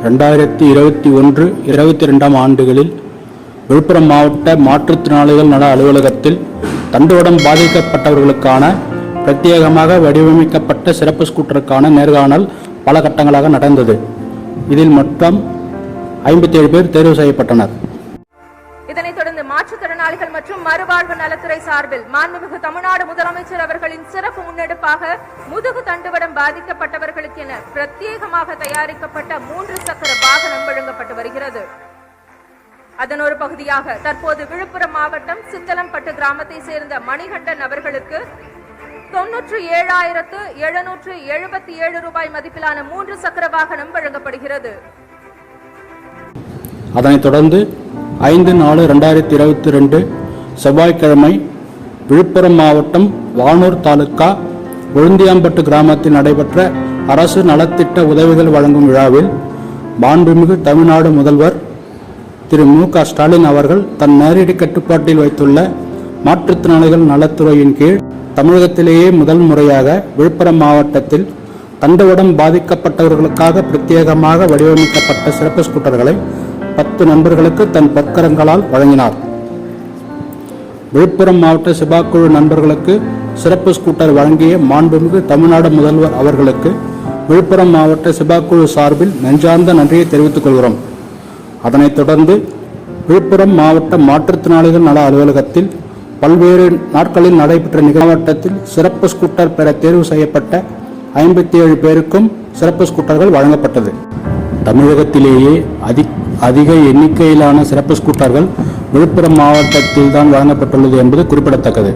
2021-22 ஆண்டுகளில் விழுப்புரம் மாவட்ட மாற்றுத்திறனாளிகள் நல அலுவலகத்தில் தண்டுவடம் பாதிக்கப்பட்டவர்களுக்கான பிரத்யேகமாக வடிவமைக்கப்பட்ட சிறப்பு ஸ்கூட்டருக்கான நேர்காணல் பல கட்டங்களாக நடந்தது. இதில் மொத்தம் 57 பேர் தேர்வு செய்யப்பட்டனர். இதனைத் தொடர்ந்து மாற்றுத்திறனாளிகள் மற்றும் மறுவாழ்வு நலத்துறை சார்பில் மாண்புமிகு தமிழ்நாடு முதலமைச்சர் அவர்களின் சிறப்பு முன்னெடுப்பாக முதுகு தண்டுவடம் பாதிக்கப்பட்டவர்களுக்கு என பிரத்யேகமாக தயாரிக்கப்பட்ட 3 சக்கர வாகனம் வழங்கப்பட்டு வருகிறது. அதன் ஒரு பகுதியாக தற்போது விழுப்புரம் மாவட்டம் சித்தலம்பட்டு கிராமத்தை சேர்ந்த மணிகண்டன் அவர்களுக்கு 97,777 ரூபாய் மதிப்பிலான 3 சக்கர வாகனம் வழங்கப்படுகிறது. அதனைத் தொடர்ந்து 5/4/2022 செவ்வாய்க்கிழமை விழுப்புரம் மாவட்டம் வானூர் தாலுகா உளுந்தியாம்பட்டு கிராமத்தில் நடைபெற்ற அரசு நலத்திட்ட உதவிகள் வழங்கும் விழாவில் மாண்புமிகு தமிழ்நாடு முதல்வர் திரு மு.க. ஸ்டாலின் அவர்கள் தன் நேரடி கட்டுப்பாட்டில் வைத்துள்ள மாற்றுத்திறனாளிகள் நலத்துறையின் கீழ் தமிழகத்திலேயே முதல் முறையாக விழுப்புரம் மாவட்டத்தில் தண்டுவடம் பாதிக்கப்பட்டவர்களுக்காக பிரத்யேகமாக வடிவமைக்கப்பட்ட சிறப்பு ஸ்கூட்டர்களை 10 நண்பர்களுக்கு தன் பொற்கரங்களால் வழங்கினார். விழுப்புரம் மாவட்ட சிபாக்குழு நண்பர்களுக்கு சிறப்பு ஸ்கூட்டர் வழங்கிய மாண்புமிகு தமிழ்நாடு முதல்வர் அவர்களுக்கு விழுப்புரம் மாவட்ட சிபாக்குழு சார்பில் நெஞ்சார்ந்த நன்றியை தெரிவித்துக் கொள்கிறோம். அதனைத் தொடர்ந்து விழுப்புரம் மாவட்ட மாற்றுத்திறனாளிகள் நல அலுவலகத்தில் பல்வேறு நாட்களில் நடைபெற்ற மாவட்டத்தில் சிறப்பு ஸ்கூட்டர் பெற தேர்வு செய்யப்பட்ட 57 பேருக்கும் சிறப்பு ஸ்கூட்டர்கள் வழங்கப்பட்டது. தமிழகத்திலேயே அதிக எண்ணிக்கையிலான சிறப்பு ஸ்கூட்டர்கள் விழுப்புரம் மாவட்டத்தில் தான் வழங்கப்பட்டுள்ளது என்பது குறிப்பிடத்தக்கது.